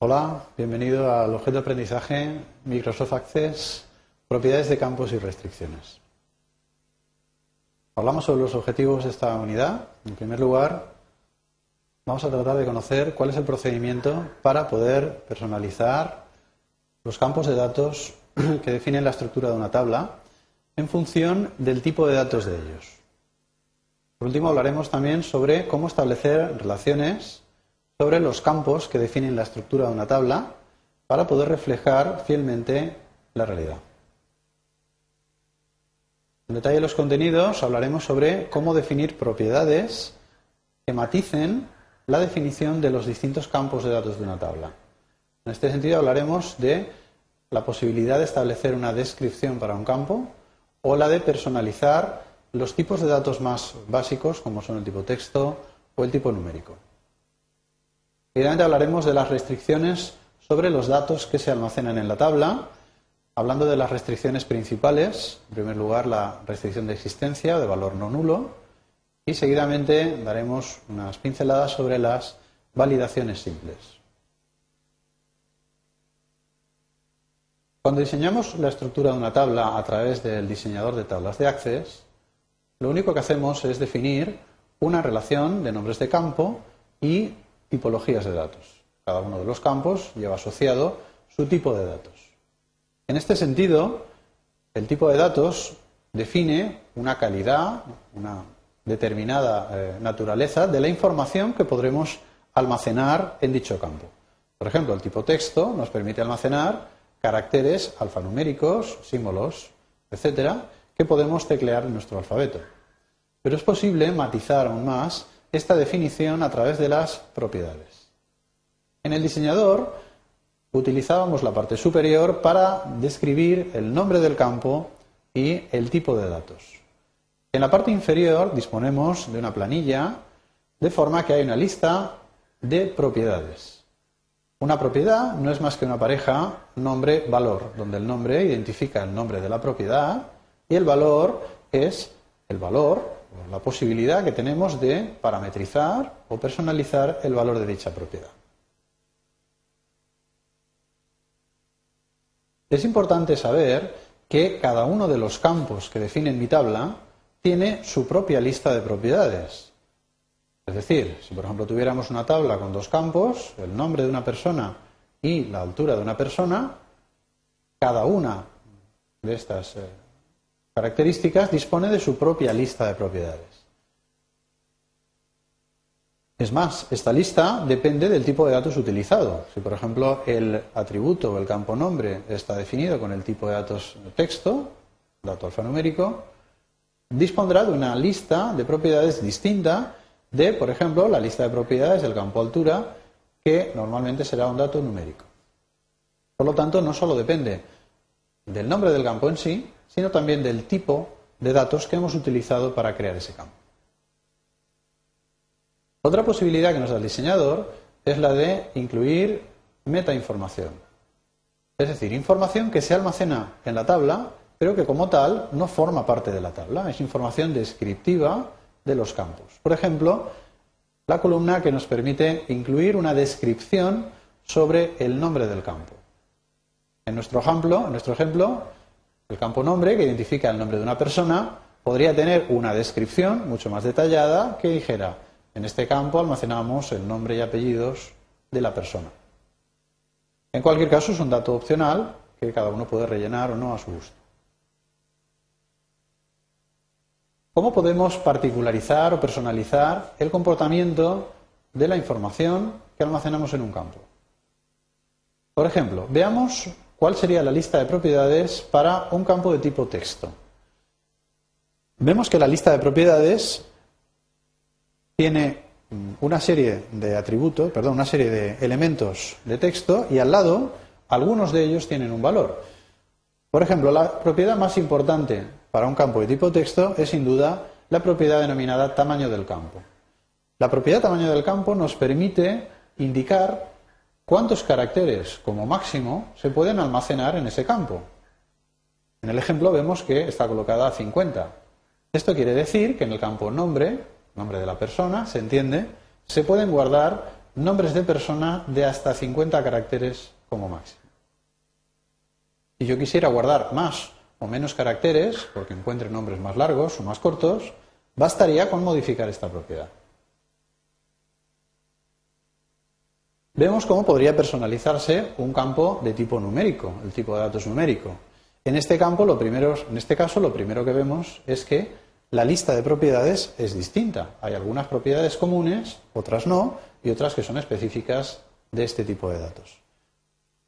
Hola, bienvenido al objeto de aprendizaje Microsoft Access, propiedades de campos y restricciones. Hablamos sobre los objetivos de esta unidad. En primer lugar, vamos a tratar de conocer cuál es el procedimiento para poder personalizar los campos de datos que definen la estructura de una tabla en función del tipo de datos de ellos. Por último, hablaremos también sobre cómo establecer relaciones sobre los campos que definen la estructura de una tabla para poder reflejar fielmente la realidad. En detalle de los contenidos hablaremos sobre cómo definir propiedades que maticen la definición de los distintos campos de datos de una tabla. En este sentido hablaremos de la posibilidad de establecer una descripción para un campo o la de personalizar los tipos de datos más básicos como son el tipo texto o el tipo numérico. Seguidamente hablaremos de las restricciones sobre los datos que se almacenan en la tabla, hablando de las restricciones principales, en primer lugar la restricción de existencia o de valor no nulo, y seguidamente daremos unas pinceladas sobre las validaciones simples. Cuando diseñamos la estructura de una tabla a través del diseñador de tablas de Access, lo único que hacemos es definir una relación de nombres de campo y tipologías de datos. Cada uno de los campos lleva asociado su tipo de datos. En este sentido, el tipo de datos define una calidad, una determinada naturaleza de la información que podremos almacenar en dicho campo. Por ejemplo, el tipo texto nos permite almacenar caracteres alfanuméricos, símbolos, etcétera, que podemos teclear en nuestro alfabeto. Pero es posible matizar aún más esta definición a través de las propiedades. En el diseñador utilizábamos la parte superior para describir el nombre del campo y el tipo de datos. En la parte inferior disponemos de una planilla de forma que hay una lista de propiedades. Una propiedad no es más que una pareja nombre-valor, donde el nombre identifica el nombre de la propiedad y el valor es el valor, la posibilidad que tenemos de parametrizar o personalizar el valor de dicha propiedad. Es importante saber que cada uno de los campos que definen mi tabla tiene su propia lista de propiedades. Es decir, si por ejemplo tuviéramos una tabla con dos campos, el nombre de una persona y la altura de una persona, cada una de estas características dispone de su propia lista de propiedades. Es más, esta lista depende del tipo de datos utilizado. Si, por ejemplo, el atributo o el campo nombre está definido con el tipo de datos texto, dato alfanumérico, dispondrá de una lista de propiedades distinta de, por ejemplo, la lista de propiedades del campo altura, que normalmente será un dato numérico. Por lo tanto, no solo depende del nombre del campo en sí, sino también del tipo de datos que hemos utilizado para crear ese campo. Otra posibilidad que nos da el diseñador es la de incluir metainformación. Es decir, información que se almacena en la tabla, pero que como tal no forma parte de la tabla. Es información descriptiva de los campos. Por ejemplo, la columna que nos permite incluir una descripción sobre el nombre del campo. En nuestro ejemplo, el campo nombre, que identifica el nombre de una persona, podría tener una descripción mucho más detallada que dijera: en este campo almacenamos el nombre y apellidos de la persona. En cualquier caso, es un dato opcional que cada uno puede rellenar o no a su gusto. ¿Cómo podemos particularizar o personalizar el comportamiento de la información que almacenamos en un campo? Por ejemplo, veamos cuál sería la lista de propiedades para un campo de tipo texto. Vemos que la lista de propiedades tiene una serie de elementos de texto y al lado algunos de ellos tienen un valor. Por ejemplo, la propiedad más importante para un campo de tipo texto es sin duda la propiedad denominada tamaño del campo. La propiedad tamaño del campo nos permite indicar cuántos caracteres como máximo se pueden almacenar en ese campo. En el ejemplo vemos que está colocada a 50. Esto quiere decir que en el campo nombre de la persona, se entiende, se pueden guardar nombres de persona de hasta 50 caracteres como máximo. Si yo quisiera guardar más o menos caracteres, porque encuentre nombres más largos o más cortos, bastaría con modificar esta propiedad. Vemos cómo podría personalizarse un campo de tipo numérico, el tipo de datos numérico. En este caso, lo primero que vemos es que la lista de propiedades es distinta. Hay algunas propiedades comunes, otras no, y otras que son específicas de este tipo de datos.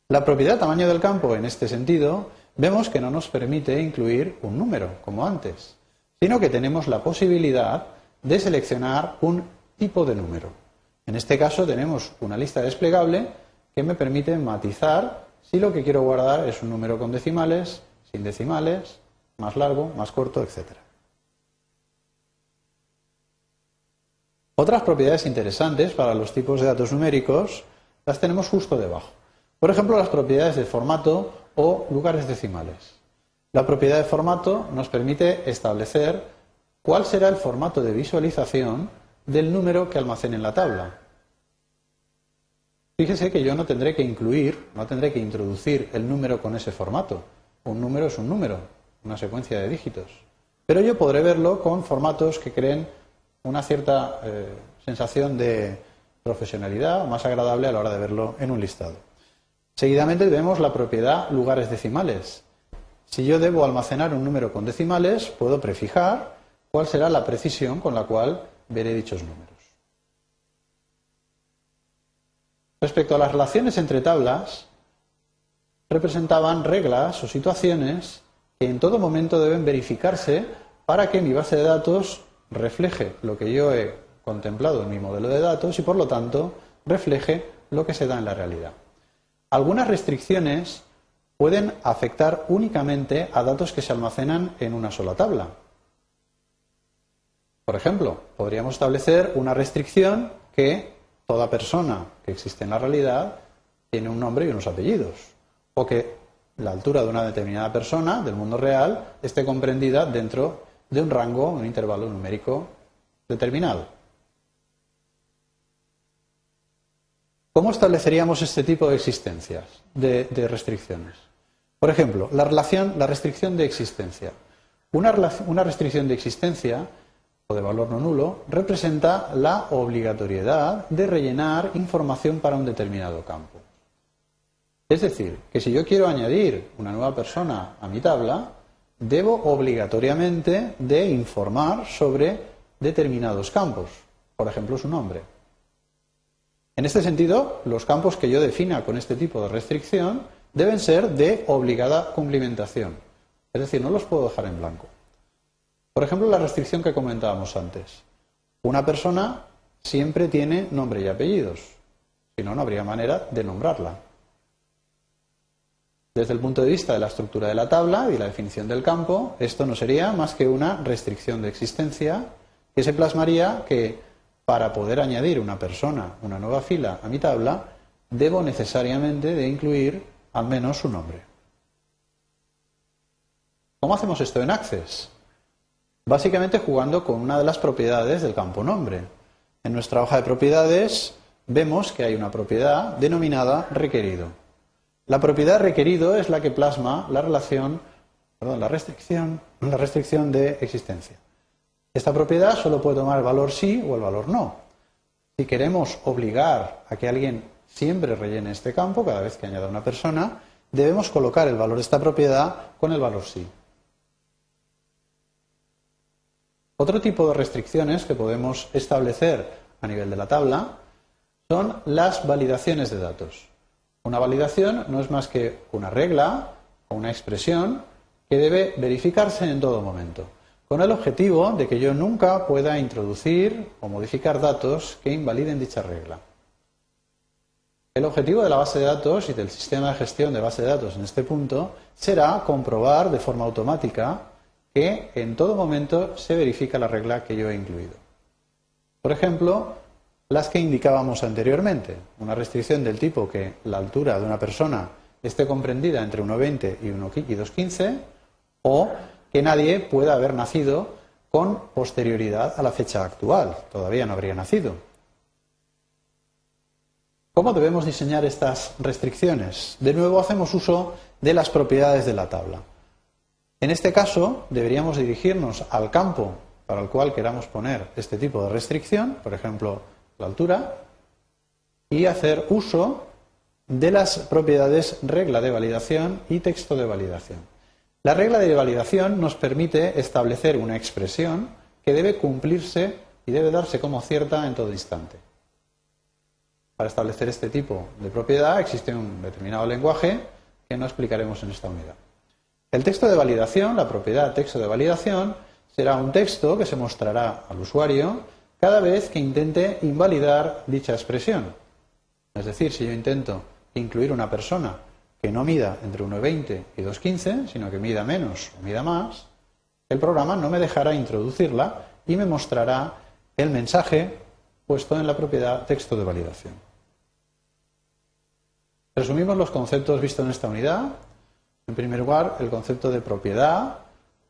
La propiedad tamaño del campo, en este sentido, vemos que no nos permite incluir un número, como antes, sino que tenemos la posibilidad de seleccionar un tipo de número. En este caso tenemos una lista desplegable que me permite matizar si lo que quiero guardar es un número con decimales, sin decimales, más largo, más corto, etc. Otras propiedades interesantes para los tipos de datos numéricos las tenemos justo debajo. Por ejemplo, las propiedades de formato o lugares decimales. La propiedad de formato nos permite establecer cuál será el formato de visualización del número que almacene en la tabla. Fíjese que yo no tendré que introducir el número con ese formato. Un número es un número, una secuencia de dígitos. Pero yo podré verlo con formatos que creen una cierta sensación de profesionalidad, más agradable a la hora de verlo en un listado. Seguidamente vemos la propiedad lugares decimales. Si yo debo almacenar un número con decimales, puedo prefijar cuál será la precisión con la cual veré dichos números. Respecto a las relaciones entre tablas, representaban reglas o situaciones que en todo momento deben verificarse para que mi base de datos refleje lo que yo he contemplado en mi modelo de datos y, por lo tanto, refleje lo que se da en la realidad. Algunas restricciones pueden afectar únicamente a datos que se almacenan en una sola tabla. Por ejemplo, podríamos establecer una restricción que toda persona que existe en la realidad tiene un nombre y unos apellidos, o que la altura de una determinada persona del mundo real esté comprendida dentro de un rango, un intervalo numérico determinado. ¿Cómo estableceríamos este tipo de existencias, de restricciones? Por ejemplo, la restricción de existencia. Una restricción de existencia o de valor no nulo representa la obligatoriedad de rellenar información para un determinado campo. Es decir, que si yo quiero añadir una nueva persona a mi tabla, debo obligatoriamente de informar sobre determinados campos, por ejemplo, su nombre. En este sentido, los campos que yo defina con este tipo de restricción deben ser de obligada cumplimentación, es decir, no los puedo dejar en blanco. Por ejemplo, la restricción que comentábamos antes. Una persona siempre tiene nombre y apellidos, si no, no habría manera de nombrarla. Desde el punto de vista de la estructura de la tabla y la definición del campo, esto no sería más que una restricción de existencia que se plasmaría que para poder añadir una persona, una nueva fila a mi tabla, debo necesariamente de incluir al menos su nombre. ¿Cómo hacemos esto en Access? Básicamente jugando con una de las propiedades del campo nombre. En nuestra hoja de propiedades vemos que hay una propiedad denominada requerido. La propiedad requerido es la que plasma la restricción de existencia. Esta propiedad solo puede tomar el valor sí o el valor no. Si queremos obligar a que alguien siempre rellene este campo cada vez que añada una persona, debemos colocar el valor de esta propiedad con el valor sí. Otro tipo de restricciones que podemos establecer a nivel de la tabla son las validaciones de datos. Una validación no es más que una regla o una expresión que debe verificarse en todo momento, con el objetivo de que yo nunca pueda introducir o modificar datos que invaliden dicha regla. El objetivo de la base de datos y del sistema de gestión de base de datos en este punto será comprobar de forma automática que en todo momento se verifica la regla que yo he incluido. Por ejemplo, las que indicábamos anteriormente, una restricción del tipo que la altura de una persona esté comprendida entre 1,20 y 2,15 o que nadie pueda haber nacido con posterioridad a la fecha actual, todavía no habría nacido. ¿Cómo debemos diseñar estas restricciones? De nuevo hacemos uso de las propiedades de la tabla. En este caso deberíamos dirigirnos al campo para el cual queramos poner este tipo de restricción, por ejemplo la altura, y hacer uso de las propiedades regla de validación y texto de validación. La regla de validación nos permite establecer una expresión que debe cumplirse y debe darse como cierta en todo instante. Para establecer este tipo de propiedad existe un determinado lenguaje que no explicaremos en esta unidad. El texto de validación, la propiedad texto de validación, será un texto que se mostrará al usuario cada vez que intente invalidar dicha expresión. Es decir, si yo intento incluir una persona que no mida entre 1,20 y 2,15, sino que mida menos o mida más, el programa no me dejará introducirla y me mostrará el mensaje puesto en la propiedad texto de validación. Resumimos los conceptos vistos en esta unidad. En primer lugar, el concepto de propiedad,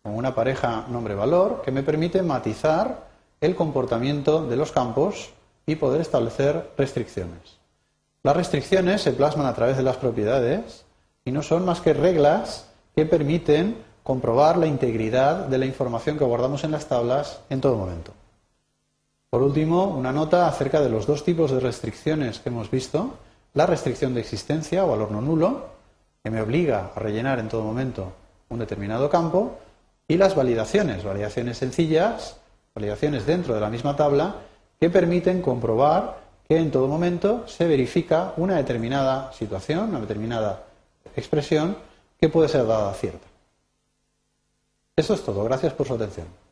como una pareja nombre-valor, que me permite matizar el comportamiento de los campos y poder establecer restricciones. Las restricciones se plasman a través de las propiedades y no son más que reglas que permiten comprobar la integridad de la información que guardamos en las tablas en todo momento. Por último, una nota acerca de los dos tipos de restricciones que hemos visto. La restricción de existencia o valor no nulo, que me obliga a rellenar en todo momento un determinado campo, y las validaciones sencillas, validaciones dentro de la misma tabla, que permiten comprobar que en todo momento se verifica una determinada situación, una determinada expresión que puede ser dada cierta. Eso es todo. Gracias por su atención.